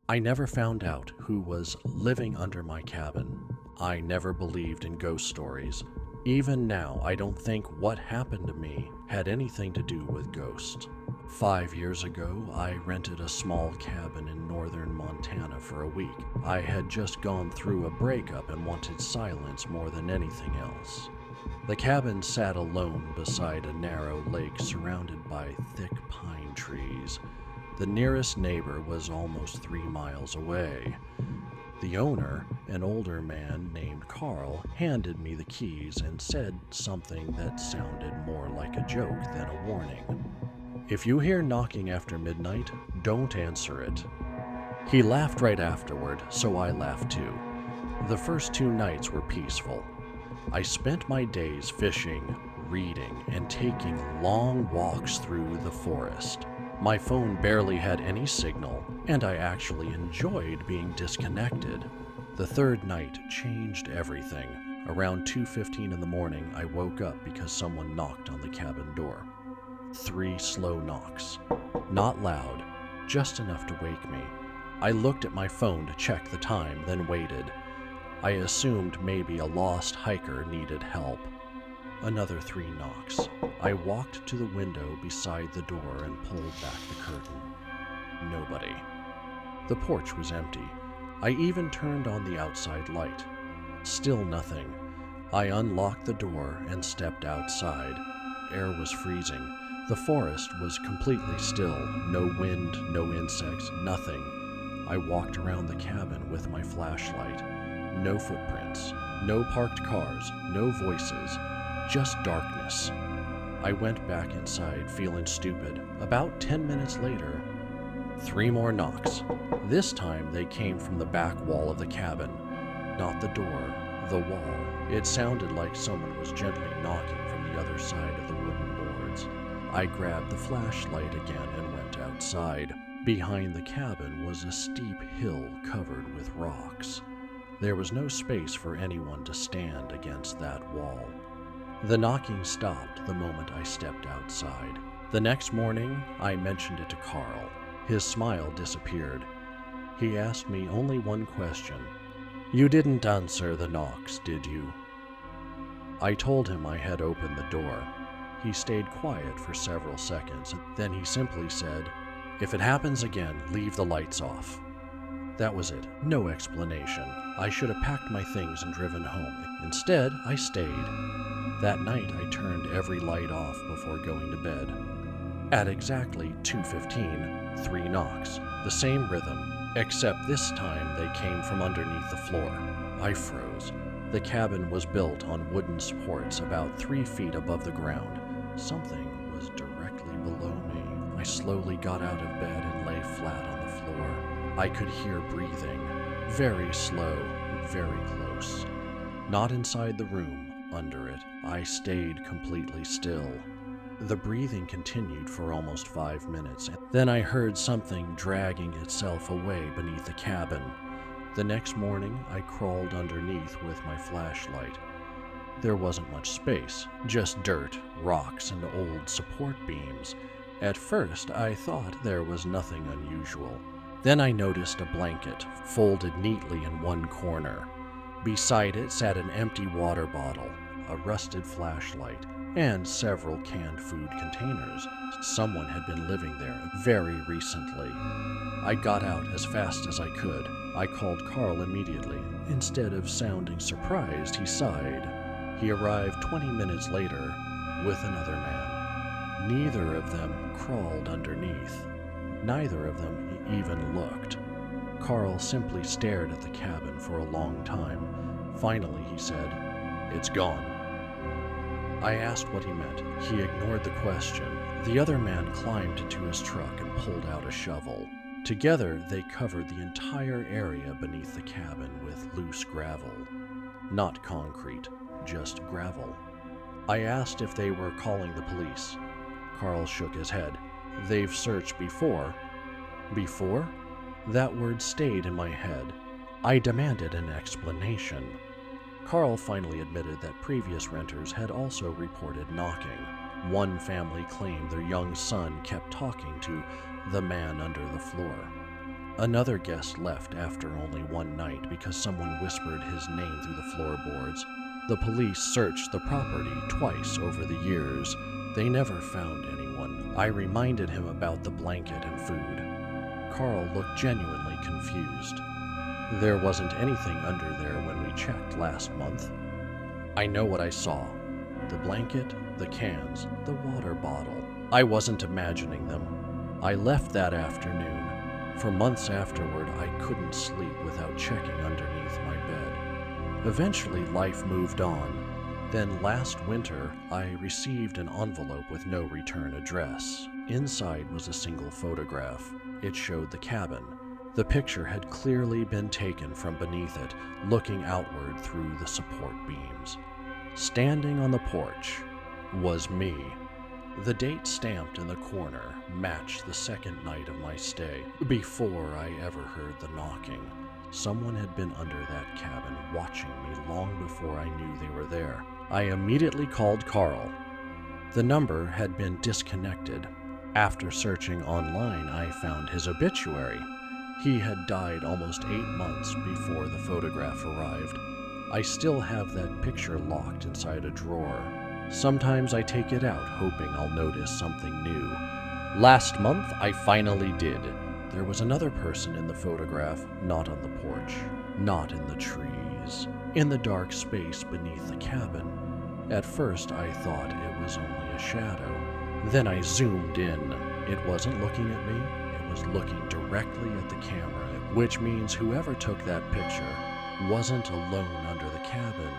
I never found out who was living under my cabin. I never believed in ghost stories. Even now, I don't think what happened to me had anything to do with ghosts. 5 years ago, I rented a small cabin in northern Montana for a week. I had just gone through a breakup and wanted silence more than anything else. The cabin sat alone beside a narrow lake surrounded by thick pine trees. The nearest neighbor was almost 3 miles away. The owner, an older man named Carl, handed me the keys and said something that sounded more like a joke than a warning. "If you hear knocking after midnight, don't answer it." He laughed right afterward, so I laughed too. The first 2 nights were peaceful. I spent my days fishing, reading, and taking long walks through the forest. My phone barely had any signal, and I actually enjoyed being disconnected. The 3rd night changed everything. Around 2:15 in the morning, I woke up because someone knocked on the cabin door. 3 slow knocks. Not loud, just enough to wake me. I looked at my phone to check the time, then waited. I assumed maybe a lost hiker needed help. Another 3 knocks. I walked to the window beside the door and pulled back the curtain. Nobody. The porch was empty. I even turned on the outside light. Still nothing. I unlocked the door and stepped outside. Air was freezing. The forest was completely still. No wind, no insects, nothing. I walked around the cabin with my flashlight. No footprints, no parked cars, no voices, just darkness. I went back inside feeling stupid. About 10 minutes later, 3 more knocks. This time they came from the back wall of the cabin. Not the door, the wall. It sounded like someone was gently knocking from the other side of the wooden boards. I grabbed the flashlight again and went outside. Behind the cabin was a steep hill covered with rocks. There was no space for anyone to stand against that wall. The knocking stopped the moment I stepped outside. The next morning, I mentioned it to Carl. His smile disappeared. He asked me only one question. "You didn't answer the knocks, did you?" I told him I had opened the door. He stayed quiet for several seconds, then he simply said, "If it happens again, leave the lights off." That was it. No explanation. I should have packed my things and driven home. Instead, I stayed. That night, I turned every light off before going to bed. At exactly 2:15, 3 knocks. The same rhythm, except this time they came from underneath the floor. I froze. The cabin was built on wooden supports about 3 feet above the ground. Something was directly below me. I slowly got out of bed and lay flat on the floor. I could hear breathing. Very slow, very close. Not inside the room, under it. I stayed completely still. The breathing continued for almost 5 minutes. Then I heard something dragging itself away beneath the cabin. The next morning, I crawled underneath with my flashlight. There wasn't much space, just dirt, rocks, and old support beams. At first, I thought there was nothing unusual. Then I noticed a blanket, folded neatly in one corner. Beside it sat an empty water bottle, a rusted flashlight, and several canned food containers. Someone had been living there very recently. I got out as fast as I could. I called Carl immediately. Instead of sounding surprised, he sighed. He arrived 20 minutes later with another man. Neither of them crawled underneath. Neither of them even looked. Carl simply stared at the cabin for a long time. Finally, he said, "It's gone." I asked what he meant. He ignored the question. The other man climbed into his truck and pulled out a shovel. Together, they covered the entire area beneath the cabin with loose gravel. Not concrete, just gravel. I asked if they were calling the police. Carl shook his head. "They've searched before." Before? That word stayed in my head. I demanded an explanation. Carl finally admitted that previous renters had also reported knocking. One family claimed their young son kept talking to the man under the floor. Another guest left after only one night because someone whispered his name through the floorboards. The police searched the property twice over the years. They never found anyone. I reminded him about the blanket and food. Carl looked genuinely confused. There wasn't anything under there when we checked last month. I know what I saw. The blanket, the cans, the water bottle. I wasn't imagining them. I left that afternoon. For months afterward, I couldn't sleep without checking underneath my bed. Eventually, life moved on. Then last winter, I received an envelope with no return address. Inside was a single photograph. It showed the cabin. The picture had clearly been taken from beneath it, looking outward through the support beams. Standing on the porch was me. The date stamped in the corner matched the second night of my stay. Before I ever heard the knocking, someone had been under that cabin watching me long before I knew they were there. I immediately called Carl. The number had been disconnected. After searching online, I found his obituary. He had died almost 8 months before the photograph arrived. I still have that picture locked inside a drawer. Sometimes I take it out, hoping I'll notice something new. Last month, I finally did. There was another person in the photograph, not on the porch, not in the trees, in the dark space beneath the cabin. At first, I thought it was only a shadow. Then I zoomed in. It wasn't looking at me, it was looking directly at the camera, which means whoever took that picture wasn't alone under the cabin.